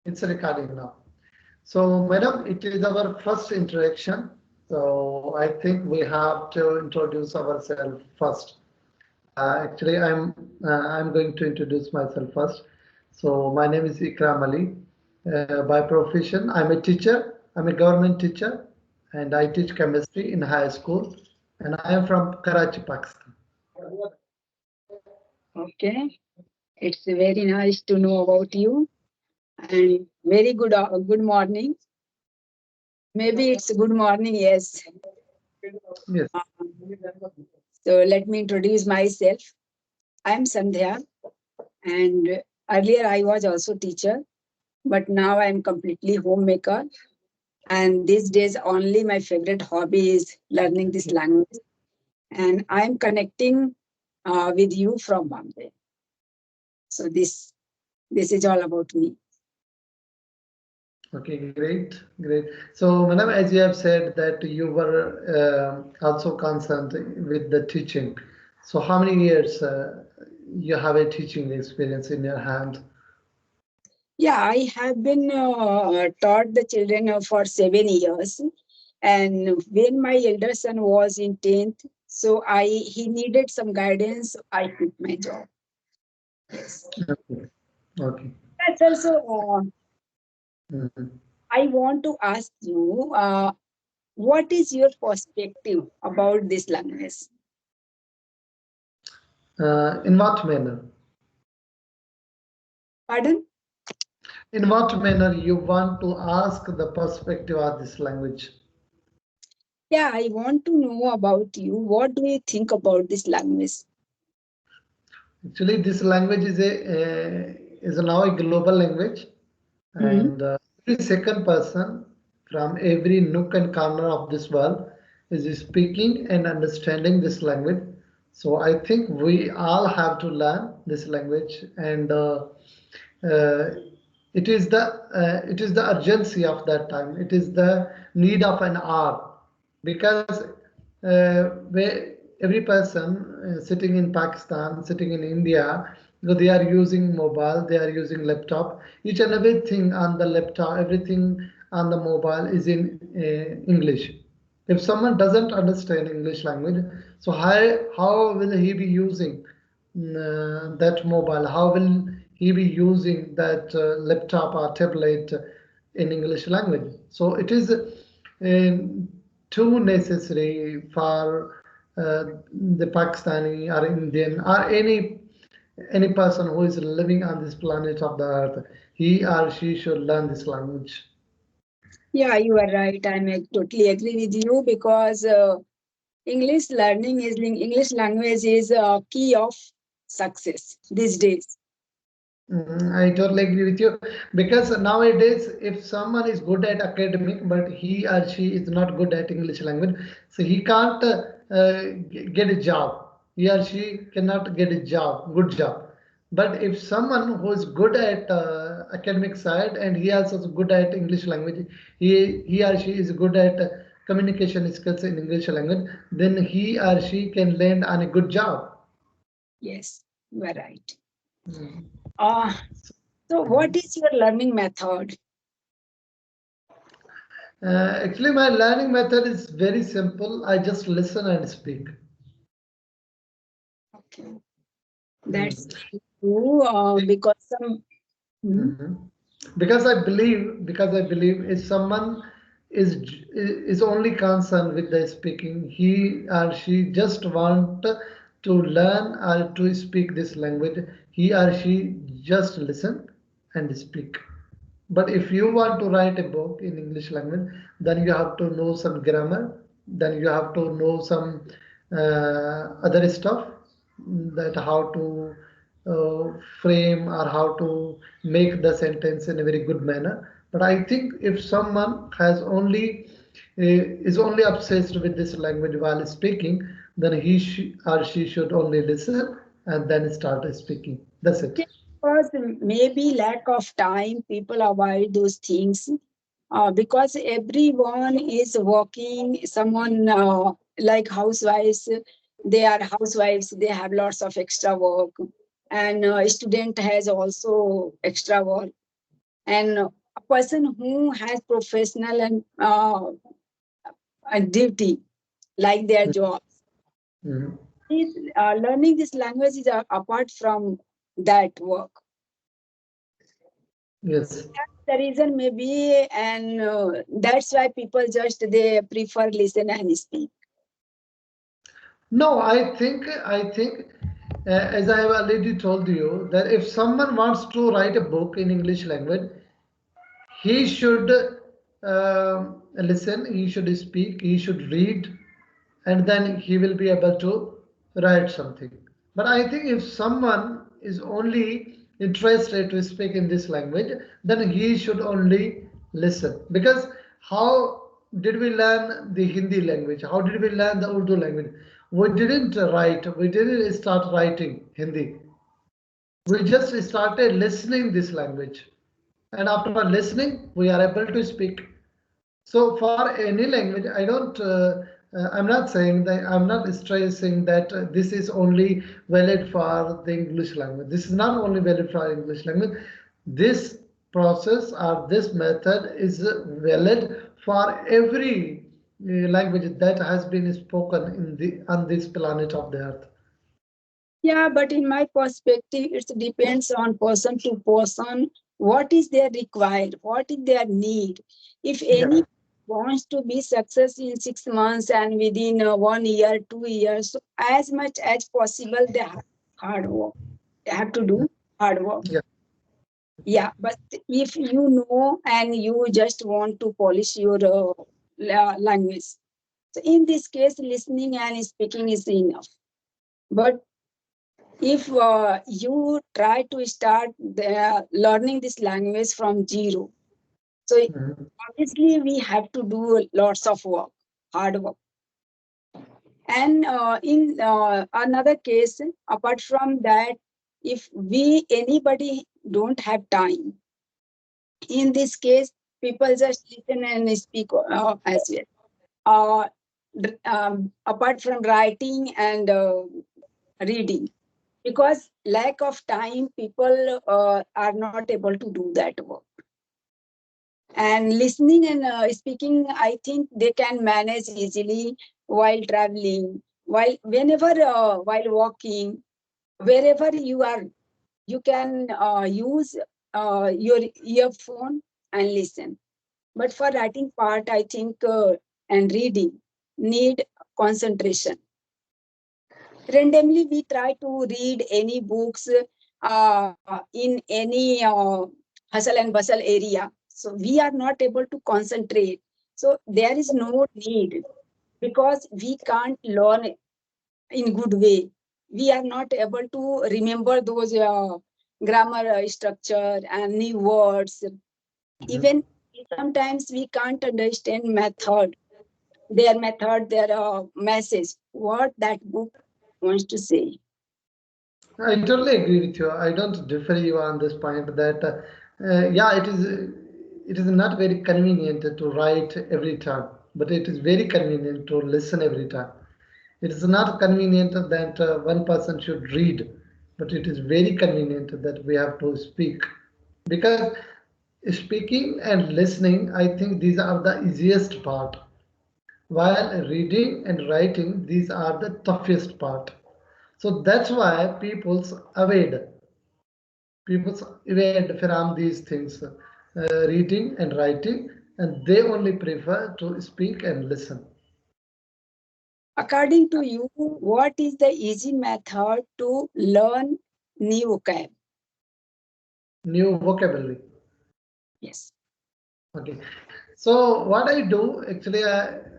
It's recording now. So, madam, it is our first interaction. So, I think we have to introduce ourselves first. Actually, I'm going to introduce myself first. So, my name is Ikram Ali. By profession, I'm a teacher. I'm a government teacher, and I teach chemistry in high school. And I am from Karachi, Pakistan. Okay, it's very nice to know about you, and very good morning. Maybe it's good morning, yes. Yes. So let me introduce myself. I'm Sandhya, and earlier I was also teacher, but now I'm completely homemaker. And these days, only my favorite hobby is learning this language. And I'm connecting with you from Bombay. So this is all about me. Okay, great, great. So, madam, as you have said that you were also concerned with the teaching. So, how many years you have a teaching experience in your hand? Yeah, I have been taught the children for 7 years. And when my elder son was in 10th, so he needed some guidance. I quit my job. Yes. Okay, okay. That's also, Mhm. I want to ask you, what is your perspective about this language? In what manner? Pardon? In what manner you want to ask the perspective of this language? Yeah, I want to know about you. What do you think about this language? Actually, this language is now a global language, Hmm. and every second person from every nook and corner of this world is speaking and understanding this language. So I think we all have to learn this language, and uh, it is the urgency of that time. It is the need of an hour because every person sitting in Pakistan, sitting in India, they are using mobile, they are using laptop. Each and everything on the laptop, everything on the mobile is in English. If someone doesn't understand English language, so how will he be using that mobile? How will he be using that laptop or tablet in English language? So it is too necessary for the Pakistani or Indian or any person who is living on this planet of the earth. He or she should learn this language. Yeah, you are right. Totally agree with you because English language is a key of success these days. I totally agree with you because nowadays, if someone is good at academic but he or she is not good at English language, so he can't get a job. He or she cannot get a job, good job. But if someone who is good at academic side and he also is good at English language, he or she is good at communication skills in English language, then he or she can land on a good job. Yes, you are right. Mm. Uh, so what is your learning method? Actually, my learning method is very simple. I just listen and speak. Okay, Mm. that's true because some. Hmm. Mhm. Because I believe if someone is only concerned with the speaking, he or she just want to learn or to speak this language. He or she just listen and speak. But if you want to write a book in English language, then you have to know some grammar, then you have to know some other stuff that how to frame or how to make the sentence in a very good manner. But I think if someone has only is only obsessed with this language while speaking, then or she should only listen and then start speaking. That's it. Because maybe lack of time, people avoid those things because everyone is working. Someone like housewives, they are housewives. They have lots of extra work, and a student has also extra work. And a person who has professional and a duty like their job Mhm. is learning this language is apart from that work. Yes. The reason maybe, and that's why people just they prefer listen and speak. No, I think, as I have already told you, that if someone wants to write a book in English language, he should listen, he should speak, he should read, and then he will be able to write something. But I think if someone is only interested to speak in this language, then he should only listen. Because how did we learn the Hindi language? How did we learn the Urdu language? We didn't write, we didn't start writing Hindi. We just started listening this language. And after listening, we are able to speak. So for any language, I don't. I'm not saying that. I'm not stressing that this is only valid for the English language. This is not only valid for English language. This process or this method is valid for every language that has been spoken in the on this planet of the earth. Yeah, but in my perspective, it depends on person to person. What is their required? What is their need? If Yeah. any wants to be success in 6 months and within 1 year, 2 years, so as much as possible, they have hard work. They have to do hard work. Yeah. Yeah, but if you know and you just want to polish your language, so in this case, listening and speaking is enough. But if you try to start learning this language from zero, so Mhm. obviously we have to do lots of work, hard work. And in another case, apart from that, if we anybody don't have time, in this case, people just listen and speak as well. Apart from writing and reading, because lack of time people are not able to do that work. And listening and speaking, I think they can manage easily while traveling, while whenever while walking, wherever you are, you can use your earphone and listen. But for writing part, I think and reading need concentration. Randomly we try to read any books in any hustle and bustle area, so we are not able to concentrate. So there is no need, because we can't learn in good way. We are not able to remember those grammar structure and new words. Mhm. Even sometimes we can't understand method, their method, their message, what that book wants to say. I totally agree with you. I don't differ you on this point that yeah, it is not very convenient to write every time, but it is very convenient to listen every time. It is not convenient that one person should read, but it is very convenient that we have to speak, because speaking and listening, I think these are the easiest part, while reading and writing, these are the toughest part. So that's why people's evade from these things, reading and writing, and they only prefer to speak and listen. According to you, what is the easy method to learn new vocab? New vocabulary. Yes. Okay. So what I do actually,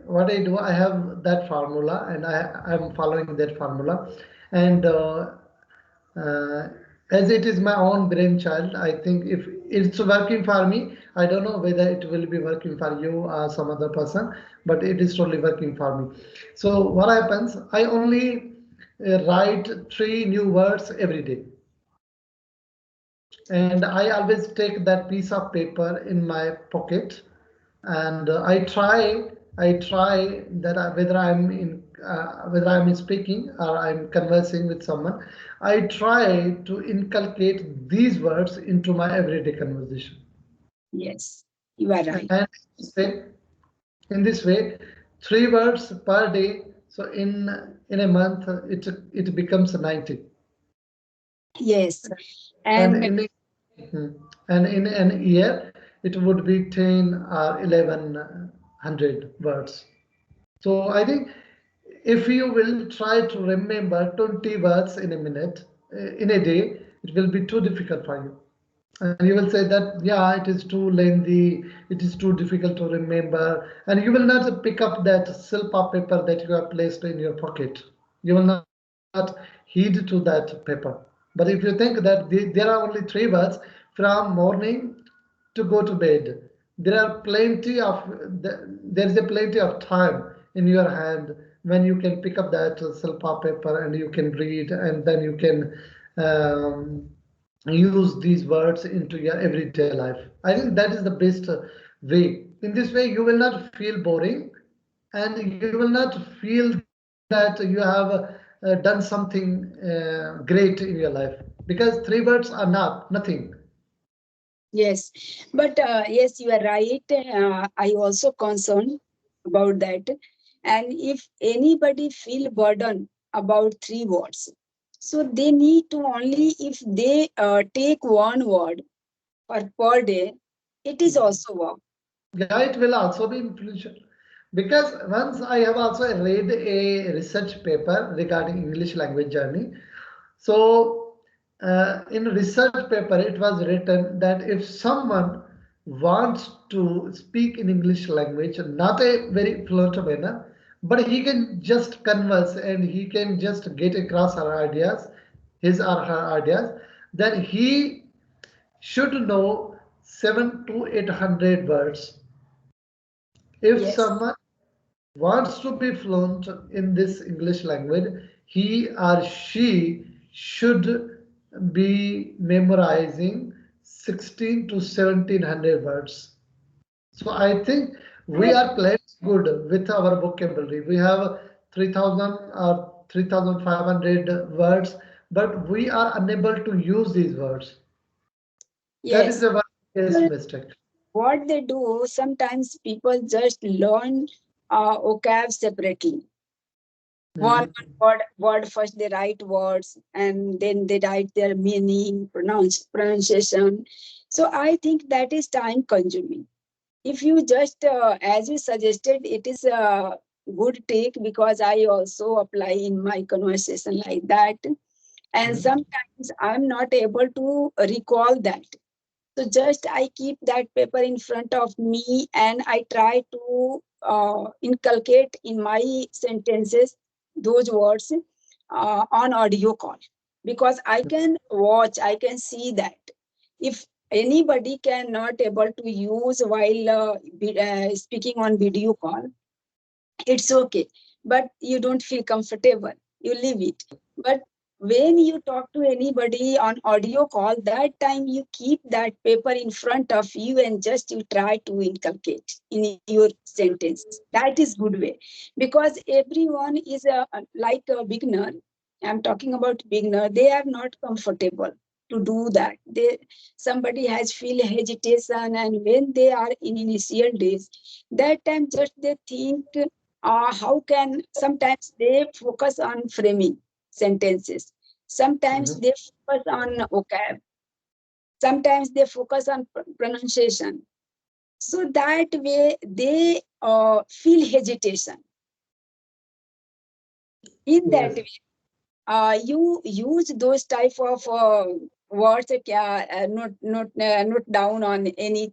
what I do, I have that formula, and I'm following that formula, and uh, as it is my own brainchild, I think if it's working for me, I don't know whether it will be working for you or some other person, but it is totally working for me. So what happens? I only write three new words every day, and I always take that piece of paper in my pocket, and I try that whether I'm speaking or I'm conversing with someone, I try to inculcate these words into my everyday conversation. Yes, you are right. And say, in this way, 3 words per day. So in a month, it becomes 90. Yes, And and in an year, it would be 10 or 1100 words. So I think if you will try to remember 20 words in a minute, in a day, it will be too difficult for you. And you will say that, yeah, it is too lengthy, it is too difficult to remember, and you will not pick up that silpa paper that you have placed in your pocket. You will not heed to that paper. But if you think that there are only 3 words from morning to go to bed, there are plenty of there is a plenty of time in your hand when you can pick up that silpa paper and you can read, and then you can um, use these words into your everyday life. I think that is the best way. In this way, you will not feel boring, and you will not feel that you have done something great in your life, because 3 words are not nothing. yes, but yes, you are right. I also concerned about that. And if anybody feel burden about 3 words, so they need to only if they take one word per day, it is also work. Yeah, it will also be influential, because once I have also read a research paper regarding English language journey. So, in research paper, it was written that if someone wants to speak in English language, not a very fluent manner, but he can just converse and he can just get across her ideas, his or her ideas, then he should know 7 to 800 words. If Yes, someone wants to be fluent in this English language, he or she should be memorizing 16 to 1700 words. So I think we I, are playing good with our vocabulary. We have 3000 or 3500 words, but we are unable to use these words. That is yes. a one case People, mistake. what they do, sometimes people just learn vocab separately. One Mhm. word first they write words and then they write their meaning, pronunciation. So I think that is time consuming. If you just as you suggested, it is a good take because I also apply in my conversation like that. And Mhm. sometimes I'm not able to recall that, so just I keep that paper in front of me and I try to inculcate in my sentences those words on audio call, because I can watch, I can see that. If anybody cannot able to use while speaking on video call, it's okay, but you don't feel comfortable, you leave it. But when you talk to anybody on audio call, that time you keep that paper in front of you and just you try to inculcate in your sentences. That is good way, because everyone is like a beginner. I'm talking about beginner, they are not comfortable to do that. They, somebody has feel hesitation, and when they are in initial days, that time just they think how can, sometimes they focus on framing sentences, sometimes Mhm. they focus on vocab, sometimes they focus on pronunciation. So that way they feel hesitation. In that Yes. way, you use those type of words, note down on any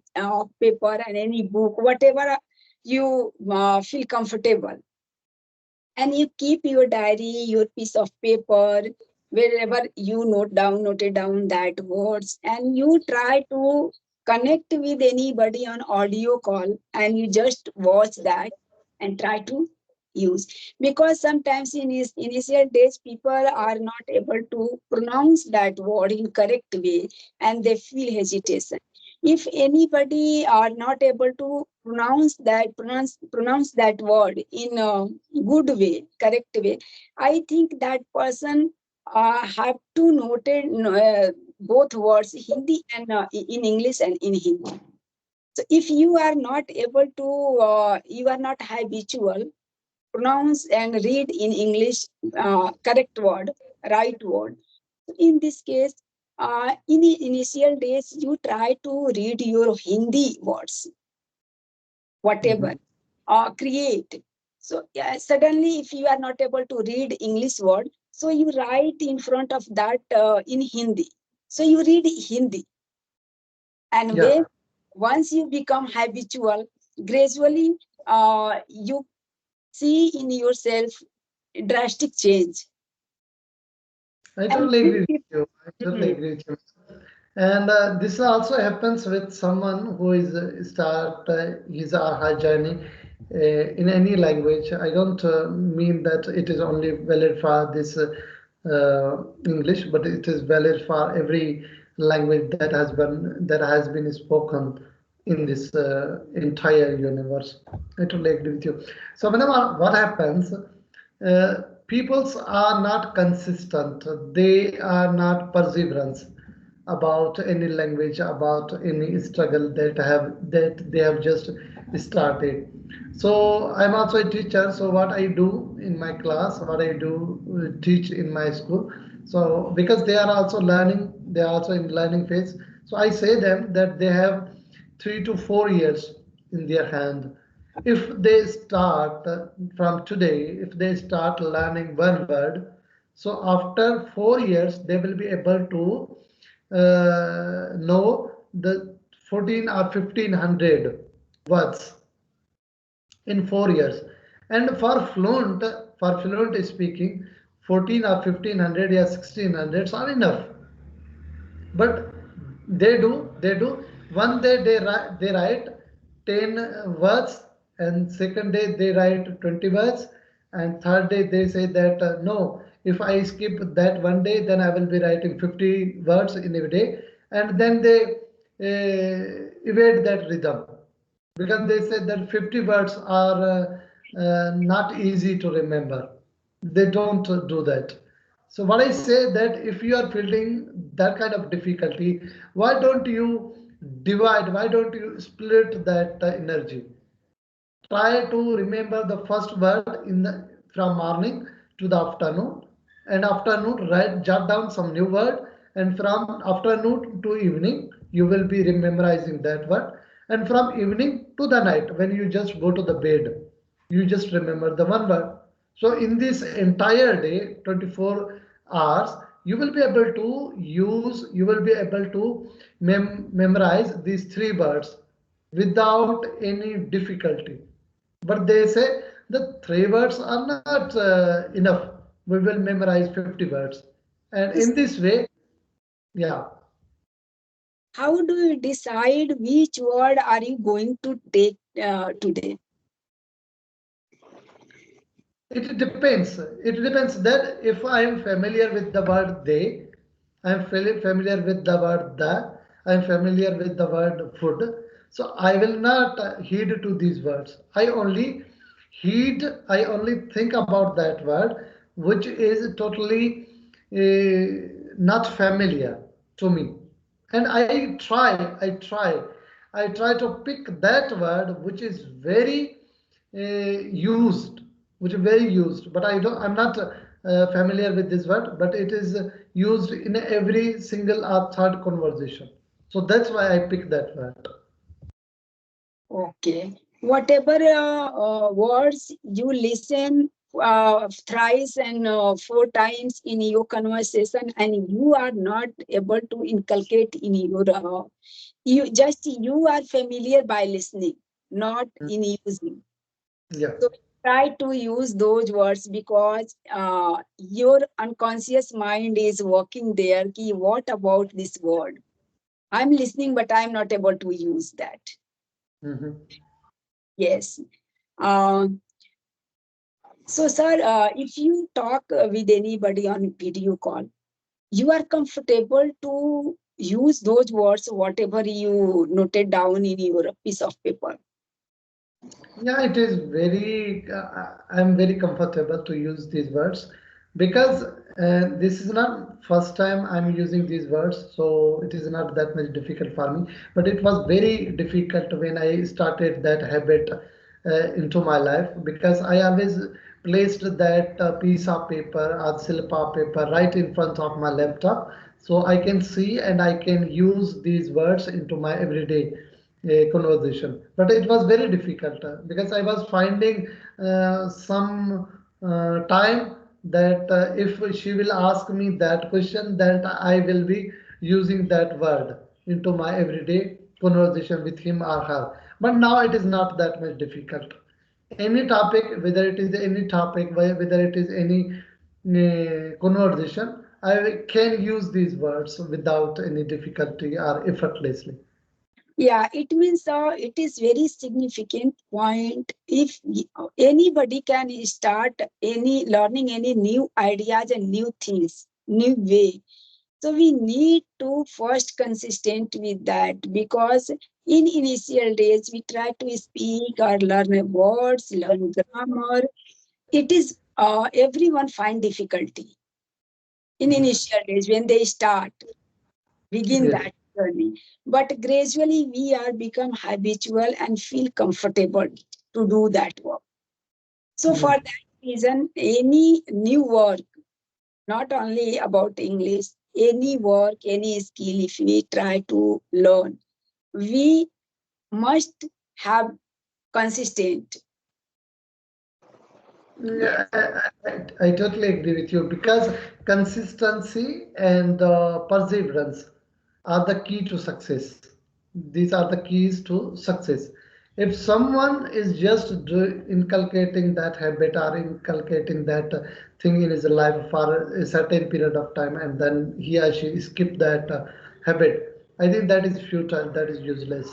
paper and any book, whatever you feel comfortable, and you keep your diary, your piece of paper, wherever you noted down that words, and you try to connect with anybody on audio call, and you just watch that and try to use. Because sometimes in his initial days people are not able to pronounce that word in correct way and they feel hesitation. If anybody are not able to pronounce that word in a good way, correct way, I think that person have to note both words, Hindi and in English and in Hindi. So if you are not able to, you are not habitual, pronounce and read in English correct word, right word. In this case, in the initial days, you try to read your Hindi words, whatever, Mhm. create. So yeah, suddenly, if you are not able to read English word, so you write in front of that in Hindi. So you read Hindi, and Yeah, when once you become habitual, gradually you see in yourself drastic change. I And totally this agree with is- you. I totally Mhm. agree with you. And this also happens with someone who is start his or her journey in any language. I don't mean that it is only valid for this English, but it is valid for every language that has been spoken in this entire universe. I totally agree with you. So whenever what happens, peoples are not consistent. They are not perseverance about any language, about any struggle that they have just started. So I'm also a teacher. So what I do in my class, what I do teach in my school. So because they are also learning, they are also in learning phase. So I say them that they have 3 to 4 years in their hand. If they start from today, if they start learning one word, so after 4 years they will be able to know the 14 or 1500 words in 4 years. And for fluent speaking, 14 or 1500 or 1600 are enough. But they do one day they write 10 words, and second day they write 20 words, and third day they say that no, if I skip that one day, then I will be writing 50 words in a day. And then they evade that rhythm, because they said that 50 words are not easy to remember. They don't do that. So what I say that if you are feeling that kind of difficulty, why don't you divide? Why don't you split that energy? Try to remember the first word from morning to the afternoon, and afternoon write jot down some new word, and from afternoon to evening you will be memorizing that word, and from evening to the night when you just go to the bed, you just remember the one word. So in this entire day, 24 hours, you will be able to memorize these three words without any difficulty. But they say the three words are not enough. We will memorize 50 words. And in this way, yeah, How do you decide which word are you going to take today? it depends. It depends that if I am familiar with the word they, I am familiar with the word the, I am familiar with the word food. So I will not heed to these words. I only think about that word which is totally not familiar to me. And I try to pick that word which is very used, which is very used. But I'm not familiar with this word, but it is used in every single or third conversation. So that's why I picked that word. Okay. Whatever words you listen thrice and four times in your conversation, and you are not able to inculcate in your, you are familiar by listening, not in using. Yeah. So try to use those words because your unconscious mind is working there. Ki, what about this word? I'm listening, but I'm not able to use that. Mhm. Yes. Uh, so, sir, if you talk with anybody on video call, you are comfortable to use those words, whatever you noted down in your piece of paper. Yeah, it is very, I'm very comfortable to use these words because this is not first time I'm using these words, so it is not that much difficult for me. But it was very difficult when I started that habit into my life, because I always placed that piece of paper or silpa paper right in front of my laptop, so I can see and I can use these words into my everyday conversation. But it was very difficult because I was finding some time that if she will ask me that question, that I will be using that word into my everyday conversation with him or her. But now it is not that much difficult. Any topic, whether it is any topic, whether it is any conversation, I can use these words without any difficulty or effortlessly. Yeah, it means it is very significant point. If anybody can start any learning any new ideas and new things, new way. So we need to first consistent with that, because in initial days we try to speak or learn words, learn grammar. It is everyone find difficulty in Mhm. initial days when they start begin Yes. that journey. But gradually we are become habitual and feel comfortable to do that work. So for Mhm. that reason, any new work, not only about English, any work, any skill, if we try to learn, we must have consistent. Yeah, Yes. I totally agree with you, because consistency and perseverance are the key to success. These are the keys to success. If someone is just inculcating that habit or inculcating that thing in his life for a certain period of time, and then he or she skip that habit, I think that is futile, that is useless.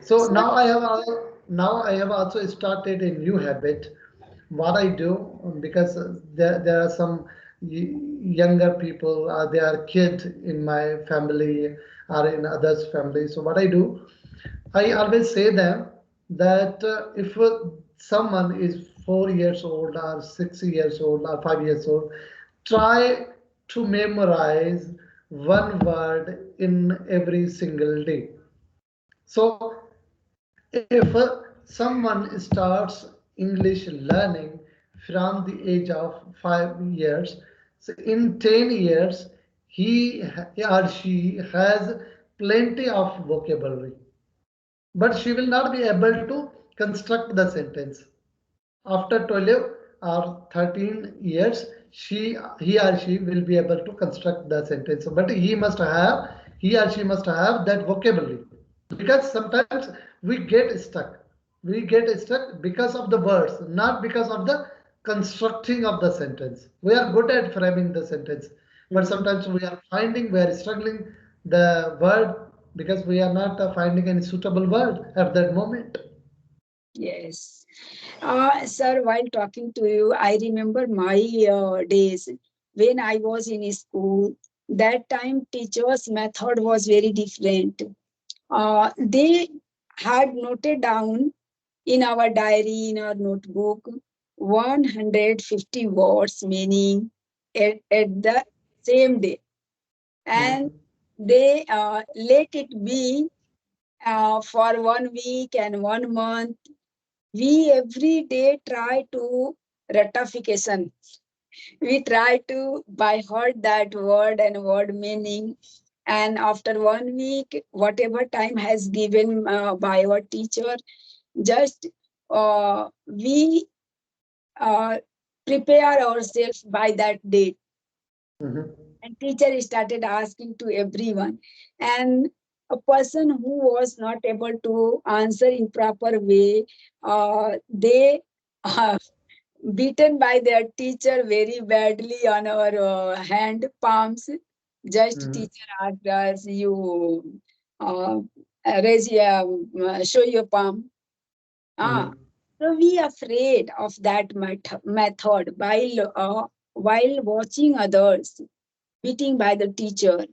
So So, now I have also started a new habit. What I do, because there are some younger people, they are kids in my family or in others' family. So what I do, I always say them that if someone is 4 years old or 6 years old or 5 years old, try to memorize one word in every single day. So if someone starts English learning from the age of 5 years, so in 10 years, he or she has plenty of vocabulary, but she will not be able to construct the sentence. After 12 or 13 years, he or she will be able to construct the sentence, but he or she must have that vocabulary, because sometimes we get stuck because of the words, not because of the constructing of the sentence. We are good at framing the sentence, but mhm, sometimes we are struggling the word, because we are not finding any suitable word at that moment. yes. Sir, while talking to you, I remember my days when I was in school. That time, teachers' method was very different. They had noted down in our diary, in our notebook, 150 words meaning at the same day. And Mhm. they let it be for 1 week and 1 month. We every day try to ratification. We try to by heart that word and word meaning. And after 1 week, whatever time has given by our teacher, just we uh, prepare ourselves by that date. Mhm. And teacher started asking to everyone. And a person who was not able to answer in proper way, they uh, beaten by their teacher very badly on our hand palms. Just Mhm. teacher asked us, you uh, raise your, show your palm. Ah, Mhm. so we afraid of that method while watching others beating by the teacher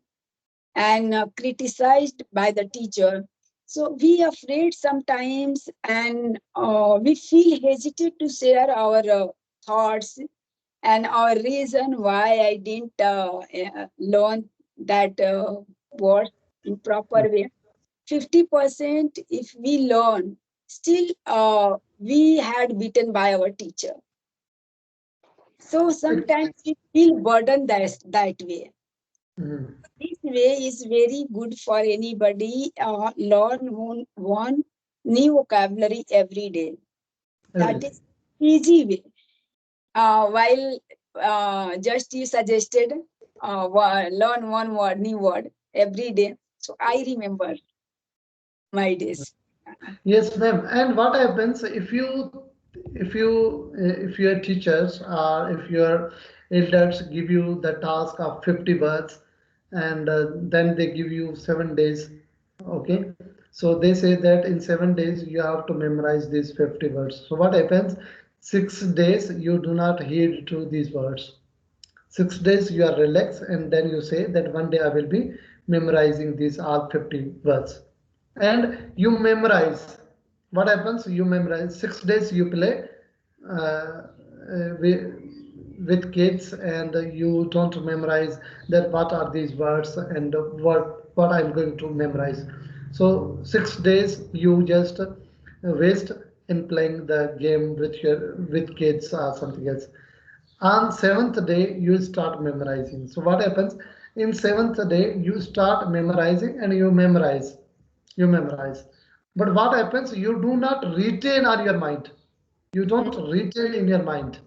and criticized by the teacher. So we afraid sometimes, and we feel hesitate to share our thoughts And our reason why I didn't learn that word in proper way, 50% if we learn, still we had beaten by our teacher. So sometimes Exactly. we feel burdened that way. Mhm. This way is very good for anybody. Learn one new vocabulary every day. Every That day. is easy way. While just you suggested learn one word, new word every day. So I remember my days. Yes, ma'am. And what happens if your teachers or if your elders give you the task of 50 words and then they give you 7 days, okay? So they say that in 7 days you have to memorize these 50 words. So what happens? 6 days you do not heed to these words. 6 days you are relaxed and then you say that one day I will be memorizing these all 50 words and you memorize. What happens? You memorize. 6 days you play uh, with kids and you don't memorize that what are these words and what I'm going to memorize. So 6 days you just waste in playing the game with kids or something else. On seventh day you start memorizing. So what happens? In seventh day you start memorizing and you memorize. But what happens? You do not retain on your mind. You don't retain in your mind.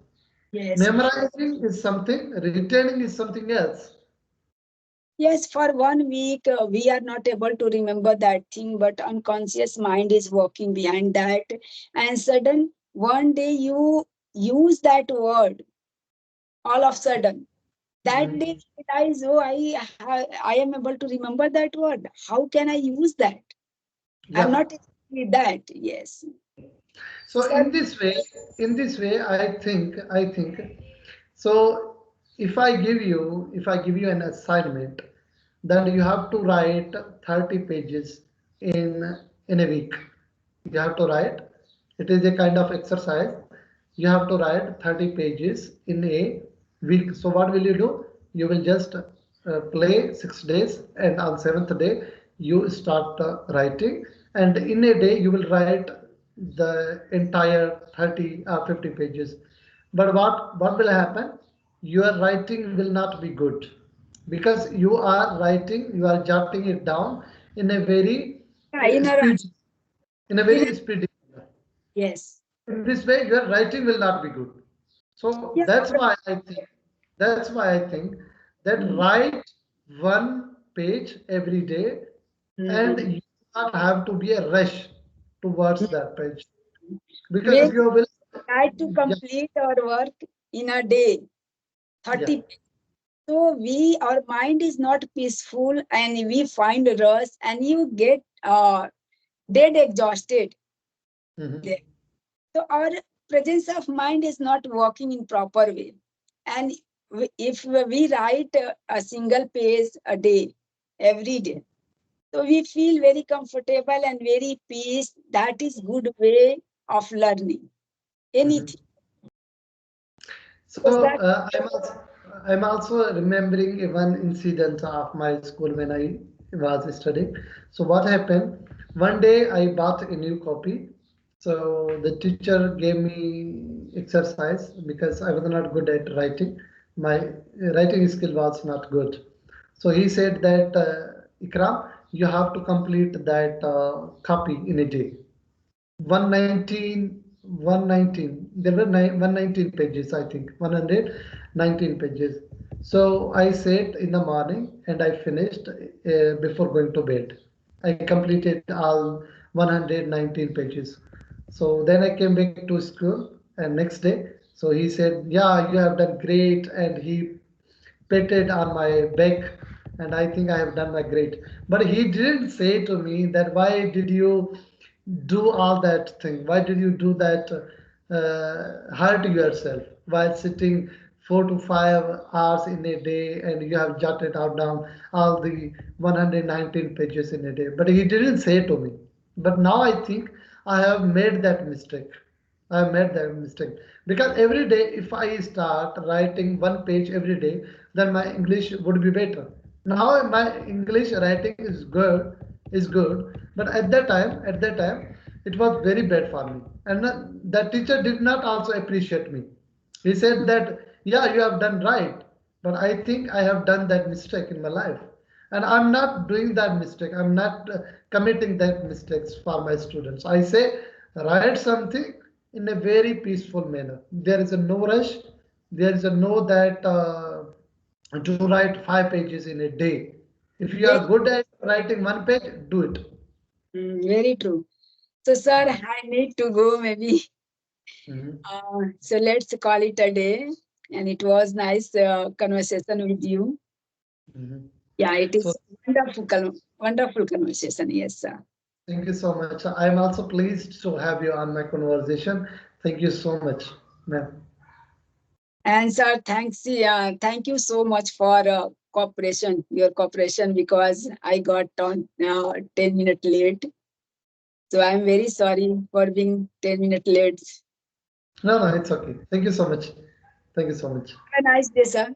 Yes. Memorizing is something, retaining is something else. Yes, for 1 week, we are not able to remember that thing, but unconscious mind is working behind that. And sudden, one day you use that word, all of sudden. That day Mhm. you realize, oh, I am able to remember that word. How can I use that? I'm Yeah. not able to do that. Yes. So So, in this way, I think. So if I give you an assignment, then you have to write 30 pages in a week. You have to write. It is a kind of exercise. You have to write 30 pages in a week. So what will you do? You will just play 6 days, and on seventh day you start writing, and in a day you will write the entire 30 or 50 pages. But what will happen? Your writing will not be good because you are jotting it down in a very yeah, in a rush. speedy, in a In a, very speedy manner. yes. In this way, your writing will not be good. So Yes. that's why I think that write one page every day, and Mhm. you do not have to be a rush towards that page because When you will. try to Yeah, complete our work in a day, yeah. 30. So our mind is not peaceful and we find rush and you get dead exhausted Mhm. there. So our presence of mind is not working in proper way. And if we write a single page a day, every day, so we feel very comfortable and very peace. That is good way of learning Mhm. anything. So Because that I'm also remembering one incident of my school when I was studying. So what happened? One day I bought a new copy. So the teacher gave me exercise because I was not good at writing. My writing skill was not good. So he said that Ikram, you have to complete that copy in a day. 119 there were 119 pages, I think 119 pages. So I sat in the morning and I finished before going to bed. I completed all 119 pages. So then I came back to school and next day, so he said, yeah, you have done great, and he patted on my back, and I think I have done my great. But he didn't say to me that why did you do all that thing? Why did you do that? Hurt yourself while sitting 4 to 5 hours in a day, and you have jotted out down all the 119 pages in a day. But he didn't say to me. But now I think I have made that mistake. I made that mistake because every day, if I start writing one page every day, then my English would be better. Now my English writing is good, but at that time, it was very bad for me, and the teacher did not also appreciate me. He said that, yeah, you have done right, but I think I have done that mistake in my life. And I'm not doing that mistake. I'm not committing that mistakes for my students. I say, write something in a very peaceful manner. There is a no rush. There is a no that to write 5 pages in a day. If you are Very, good at writing one page, do it. very true. So, sir, I need to go maybe. Mhm, So let's call it a day. And it was nice conversation with you. mhm. Yeah, it So is wonderful conversation. Yes, sir. thank you so much. I'm also pleased to have you on my conversation. Thank you so much, ma'am. And sir, thanks. Yeah, thank you so much for your cooperation, because I got on 10 minutes late. So I'm very sorry for being 10 minutes late. No, no, it's okay. Thank you so much. Thank you so much. Have a nice day, sir.